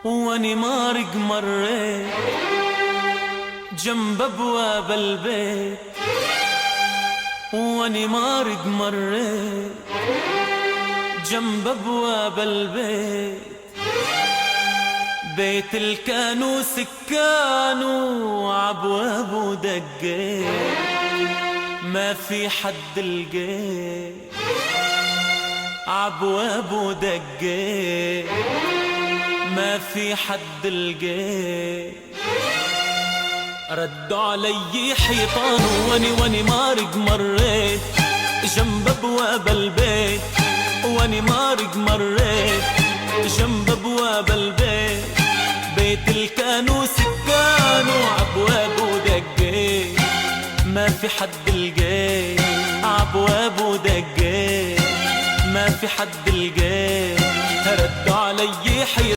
واني مارق مريت جنب ابواب البيت، واني مارق مريت جنب ابواب البيت. بيت الكانو سكانو عبوابه دقيت، ما في حد لقيت عبوابه دقيت، ما في حد لقيت. ردوا علي حيطان واني مارق مريت جنب ابواب البيت، واني مارق مريت جنب ابواب البيت. بيت الكانو سكانو عبوابه دقيت، ما في حد لقيت عبوابه دقيت، ما في حد لقيت. ردوا علي حيطان